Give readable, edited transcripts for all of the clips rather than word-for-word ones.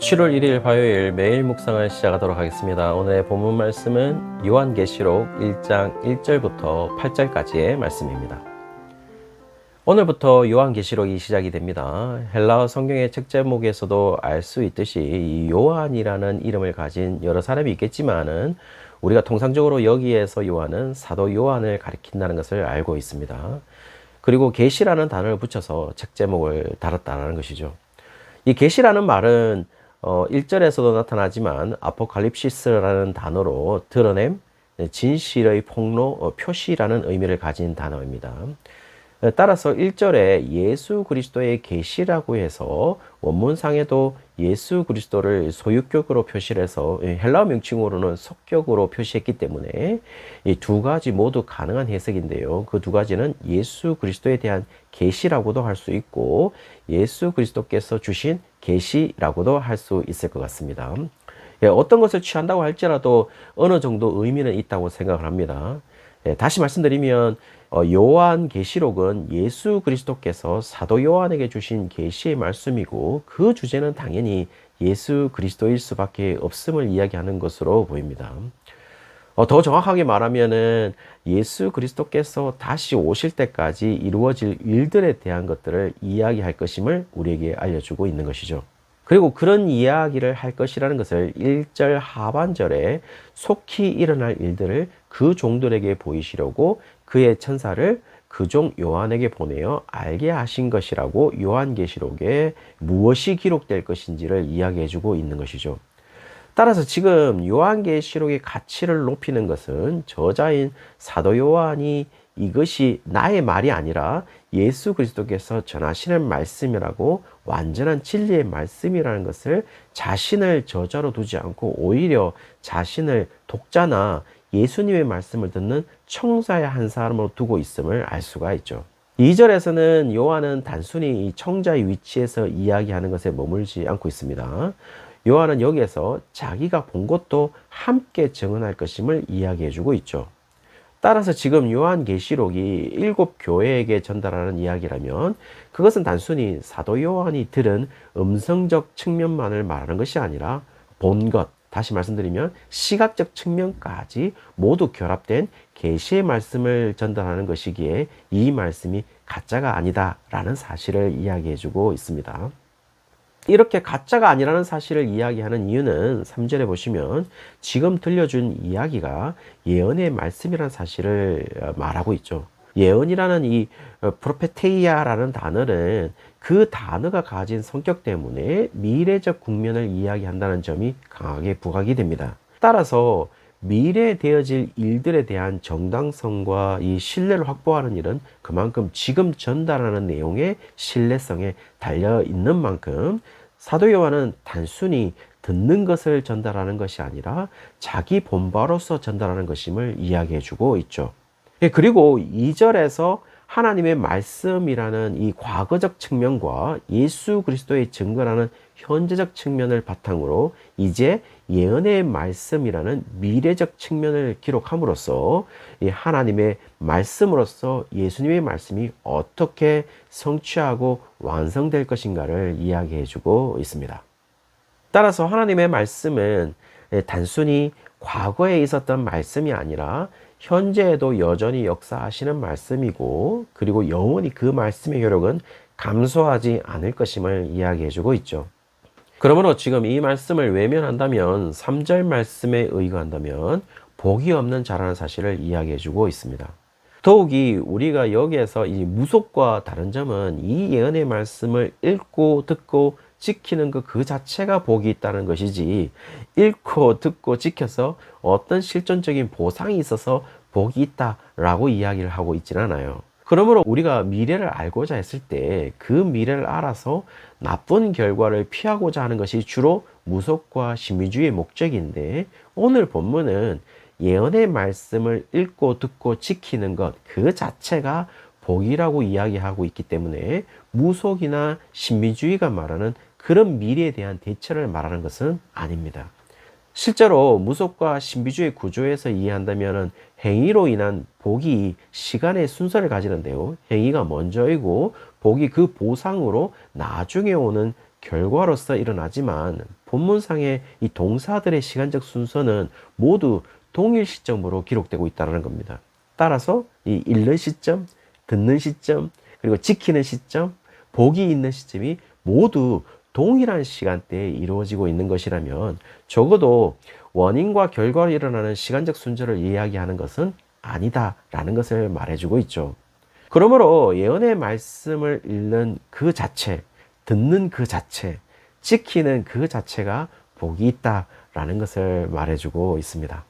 7월 1일 화요일 매일 묵상을 시작하도록 하겠습니다. 오늘의 본문 말씀은 요한계시록 1장 1절부터 8절까지의 말씀입니다. 오늘부터 요한계시록이 시작이 됩니다. 헬라어 성경의 책 제목에서도 알 수 있듯이 이 요한이라는 이름을 가진 여러 사람이 있겠지만은 우리가 통상적으로 여기에서 요한은 사도 요한을 가리킨다는 것을 알고 있습니다. 그리고 계시라는 단어를 붙여서 책 제목을 달았다는 것이죠. 이 계시라는 말은 1절에서도 나타나지만 아포칼립시스라는 단어로 드러냄, 진실의 폭로, 표시라는 의미를 가진 단어입니다. 따라서 1절에 예수 그리스도의 계시라고 해서 원문상에도 예수 그리스도를 소유격으로 표시를 해서 헬라어 명칭으로는 속격으로 표시했기 때문에 이 두 가지 모두 가능한 해석인데요. 그 두 가지는 예수 그리스도에 대한 계시라고도 할 수 있고 예수 그리스도께서 주신 계시라고도 할 수 있을 것 같습니다. 어떤 것을 취한다고 할지라도 어느 정도 의미는 있다고 생각을 합니다. 다시 말씀드리면 요한계시록은 예수 그리스도께서 사도 요한에게 주신 계시의 말씀이고 그 주제는 당연히 예수 그리스도일 수밖에 없음을 이야기하는 것으로 보입니다. 더 정확하게 말하면은 예수 그리스도께서 다시 오실 때까지 이루어질 일들에 대한 것들을 이야기할 것임을 우리에게 알려주고 있는 것이죠. 그리고 그런 이야기를 할 것이라는 것을 1절 하반절에 속히 일어날 일들을 그 종들에게 보이시려고 그의 천사를 그 종 요한에게 보내어 알게 하신 것이라고 요한계시록에 무엇이 기록될 것인지를 이야기해 주고 있는 것이죠. 따라서 지금 요한계시록의 가치를 높이는 것은 저자인 사도 요한이 이것이 나의 말이 아니라 예수 그리스도께서 전하시는 말씀이라고 완전한 진리의 말씀이라는 것을 자신을 저자로 두지 않고 오히려 자신을 독자나 예수님의 말씀을 듣는 청사의 한 사람으로 두고 있음을 알 수가 있죠. 2절에서는 요한은 단순히 이 청자의 위치에서 이야기하는 것에 머물지 않고 있습니다. 요한은 여기에서 자기가 본 것도 함께 증언할 것임을 이야기해 주고 있죠. 따라서 지금 요한계시록이 7교회에게 전달하는 이야기라면 그것은 단순히 사도 요한이 들은 음성적 측면만을 말하는 것이 아니라 본 것, 다시 말씀드리면 시각적 측면까지 모두 결합된 계시의 말씀을 전달하는 것이기에 이 말씀이 가짜가 아니다라는 사실을 이야기해 주고 있습니다. 이렇게 가짜가 아니라는 사실을 이야기하는 이유는 3절에 보시면 지금 들려준 이야기가 예언의 말씀이라는 사실을 말하고 있죠. 예언이라는 이 프로페테이아라는 단어는 그 단어가 가진 성격 때문에 미래적 국면을 이야기한다는 점이 강하게 부각이 됩니다. 따라서 미래에 되어질 일들에 대한 정당성과 이 신뢰를 확보하는 일은 그만큼 지금 전달하는 내용의 신뢰성에 달려 있는 만큼 사도 요한은 단순히 듣는 것을 전달하는 것이 아니라 자기 본바로서 전달하는 것임을 이야기해 주고 있죠. 그리고 2절에서 하나님의 말씀이라는 이 과거적 측면과 예수 그리스도의 증거라는 현재적 측면을 바탕으로 이제 예언의 말씀이라는 미래적 측면을 기록함으로써 이 하나님의 말씀으로서 예수님의 말씀이 어떻게 성취하고 완성될 것인가를 이야기해 주고 있습니다. 따라서 하나님의 말씀은 단순히 과거에 있었던 말씀이 아니라 현재에도 여전히 역사하시는 말씀이고 그리고 영원히 그 말씀의 효력은 감소하지 않을 것임을 이야기해 주고 있죠. 그러므로 지금 이 말씀을 외면한다면 3절 말씀에 의거한다면 복이 없는 자라는 사실을 이야기해 주고 있습니다. 더욱이 우리가 여기에서 이 무속과 다른 점은 이 예언의 말씀을 읽고 듣고 지키는 그 자체가 복이 있다는 것이지 읽고 듣고 지켜서 어떤 실존적인 보상이 있어서 복이 있다라고 이야기를 하고 있지는 않아요. 그러므로 우리가 미래를 알고자 했을 때 그 미래를 알아서 나쁜 결과를 피하고자 하는 것이 주로 무속과 신비주의의 목적인데 오늘 본문은 예언의 말씀을 읽고 듣고 지키는 것 그 자체가 복이라고 이야기하고 있기 때문에 무속이나 신비주의가 말하는 그런 미래에 대한 대처를 말하는 것은 아닙니다. 실제로 무속과 신비주의 구조에서 이해한다면 행위로 인한 복이 시간의 순서를 가지는데요. 행위가 먼저이고 복이 그 보상으로 나중에 오는 결과로서 일어나지만 본문상의 이 동사들의 시간적 순서는 모두 동일 시점으로 기록되고 있다는 겁니다. 따라서 이 읽는 시점, 듣는 시점, 그리고 지키는 시점, 복이 있는 시점이 모두 동일한 시간대에 이루어지고 있는 것이라면 적어도 원인과 결과로 일어나는 시간적 순서를 이야기하는 것은 아니다라는 것을 말해주고 있죠. 그러므로 예언의 말씀을 읽는 그 자체, 듣는 그 자체, 지키는 그 자체가 복이 있다라는 것을 말해주고 있습니다.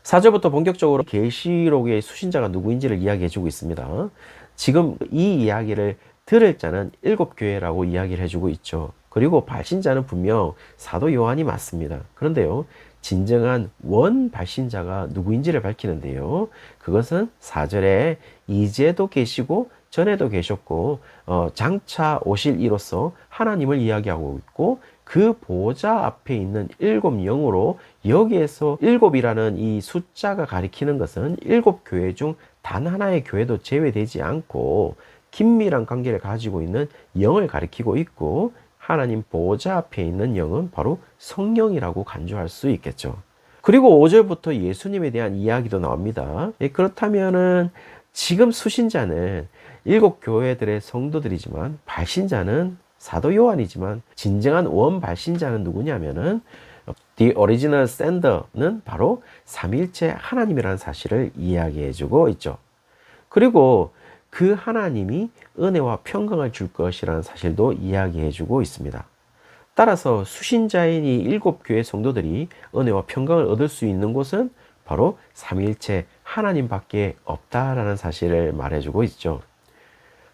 4절부터 본격적으로 계시록의 수신자가 누구인지를 이야기해주고 있습니다. 지금 이 이야기를 들을 자는 7교회라고 이야기를 해주고 있죠. 그리고 발신자는 분명 사도 요한이 맞습니다. 그런데요, 진정한 원 발신자가 누구인지를 밝히는데요. 그것은 4절에 이제도 계시고 전에도 계셨고 장차 오실 이로써 하나님을 이야기하고 있고 그 보좌 앞에 있는 7영으로 여기에서 7이라는 이 숫자가 가리키는 것은 7교회 중 단 하나의 교회도 제외되지 않고 긴밀한 관계를 가지고 있는 영을 가리키고 있고 하나님 보좌 앞에 있는 영은 바로 성령이라고 간주할 수 있겠죠. 그리고 5절부터 예수님에 대한 이야기도 나옵니다. 그렇다면은 지금 수신자는 7교회들의 성도들이지만 발신자는 사도 요한이지만 진정한 원 발신자는 누구냐면은 The Original Sender는 바로 삼위일체 하나님이라는 사실을 이야기해주고 있죠. 그리고 그 하나님이 은혜와 평강을 줄 것이라는 사실도 이야기해주고 있습니다. 따라서 수신자인 이 7교회 성도들이 은혜와 평강을 얻을 수 있는 곳은 바로 삼위일체 하나님밖에 없다라는 사실을 말해주고 있죠.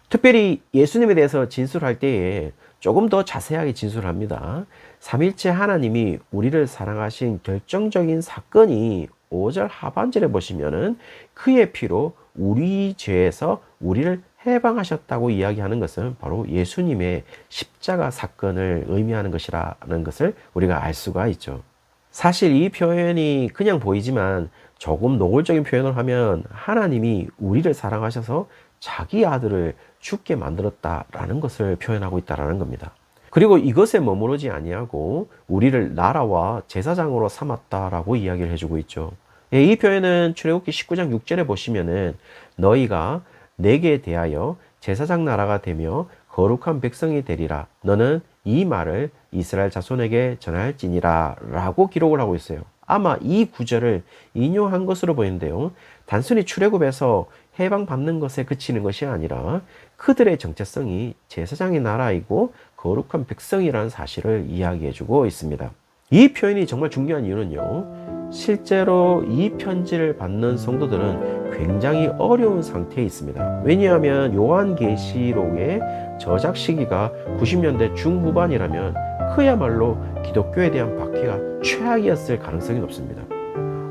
특별히 예수님에 대해서 진술할 때에 조금 더 자세하게 진술합니다. 삼위일체 하나님이 우리를 사랑하신 결정적인 사건이 5절 하반절에 보시면은 그의 피로 우리 죄에서 우리를 해방하셨다고 이야기하는 것은 바로 예수님의 십자가 사건을 의미하는 것이라는 것을 우리가 알 수가 있죠. 사실 이 표현이 그냥 보이지만 조금 노골적인 표현을 하면 하나님이 우리를 사랑하셔서 자기 아들을 죽게 만들었다라는 것을 표현하고 있다는 겁니다. 그리고 이것에 머무르지 아니하고 우리를 나라와 제사장으로 삼았다라고 이야기를 해주고 있죠. 이 표현은 출애굽기 19장 6절에 보시면은 너희가 내게 대하여 제사장 나라가 되며 거룩한 백성이 되리라. 너는 이 말을 이스라엘 자손에게 전할지니라 라고 기록을 하고 있어요. 아마 이 구절을 인용한 것으로 보이는데요. 단순히 출애굽에서 해방받는 것에 그치는 것이 아니라 그들의 정체성이 제사장의 나라이고 거룩한 백성이라는 사실을 이야기해주고 있습니다. 이 표현이 정말 중요한 이유는요. 실제로 이 편지를 받는 성도들은 굉장히 어려운 상태에 있습니다. 왜냐하면 요한계시록의 저작 시기가 90년대 중후반이라면 그야말로 기독교에 대한 박해가 최악이었을 가능성이 높습니다.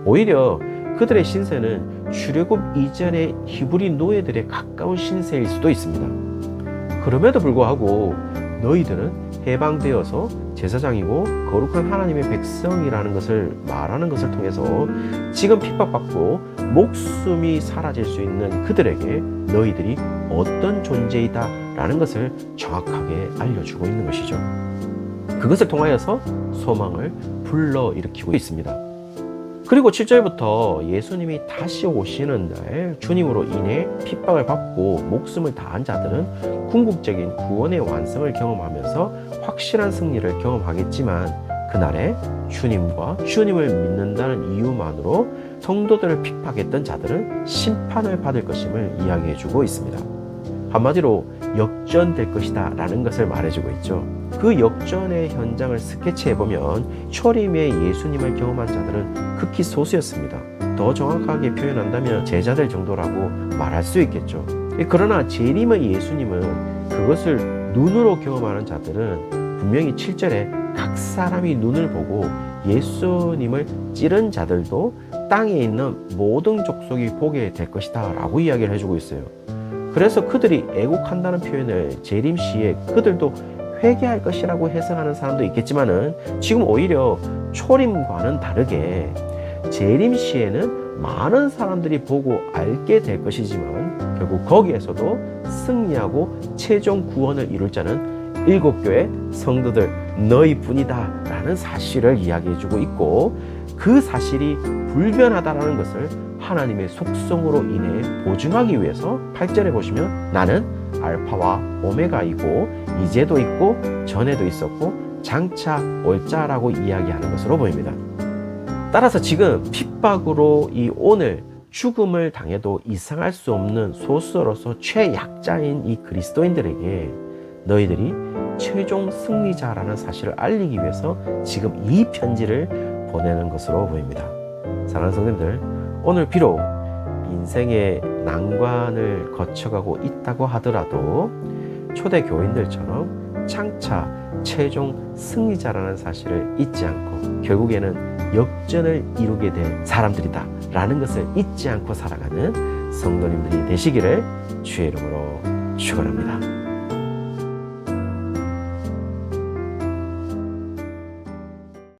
오히려 그들의 신세는 출애굽 이전의 히브리 노예들에 가까운 신세일 수도 있습니다. 그럼에도 불구하고 너희들은 해방되어서 제사장이고 거룩한 하나님의 백성이라는 것을 말하는 것을 통해서 지금 핍박받고 목숨이 사라질 수 있는 그들에게 너희들이 어떤 존재이다 라는 것을 정확하게 알려주고 있는 것이죠. 그것을 통하여서 소망을 불러일으키고 있습니다. 그리고 7절부터 예수님이 다시 오시는 날 주님으로 인해 핍박을 받고 목숨을 다한 자들은 궁극적인 구원의 완성을 경험하면서 확실한 승리를 경험하겠지만 그날에 주님과 주님을 믿는다는 이유만으로 성도들을 핍박했던 자들은 심판을 받을 것임을 이야기해주고 있습니다. 한마디로 역전될 것이다 라는 것을 말해주고 있죠. 그 역전의 현장을 스케치해보면 초림의 예수님을 경험한 자들은 극히 소수였습니다. 더 정확하게 표현한다면 제자들 정도라고 말할 수 있겠죠. 그러나 재림의 예수님은 그것을 눈으로 경험하는 자들은 분명히 7절에 각 사람이 눈을 보고 예수님을 찌른 자들도 땅에 있는 모든 족속이 보게 될 것이다 라고 이야기를 해주고 있어요. 그래서 그들이 애국한다는 표현을 재림 시에 그들도 회개할 것이라고 해석하는 사람도 있겠지만은 지금 오히려 초림과는 다르게 재림 시에는 많은 사람들이 보고 알게 될 것이지만 결국 거기에서도 승리하고 최종 구원을 이룰 자는 7교회 성도들 너희뿐이다 라는 있다라는 사실을 이야기해주고 있고, 그 사실이 불변하다라는 것을 하나님의 속성으로 인해 보증하기 위해서 8절에 보시면 나는 알파와 오메가이고 이제도 있고 전에도 있었고 장차 올 자라고 이야기하는 것으로 보입니다. 따라서 지금 핍박으로 이 오늘 죽음을 당해도 이상할 수 없는 소수로서 최약자인 이 그리스도인들에게 너희들이 최종 승리자라는 사실을 알리기 위해서 지금 이 편지를 보내는 것으로 보입니다. 사랑하는 성도님들, 오늘 비록 인생의 난관을 거쳐가고 있다고 하더라도 초대 교인들처럼 장차 최종 승리자라는 사실을 잊지 않고 결국에는 역전을 이루게 될 사람들이다 라는 것을 잊지 않고 살아가는 성도님들이 되시기를 주의 이름으로 축원합니다.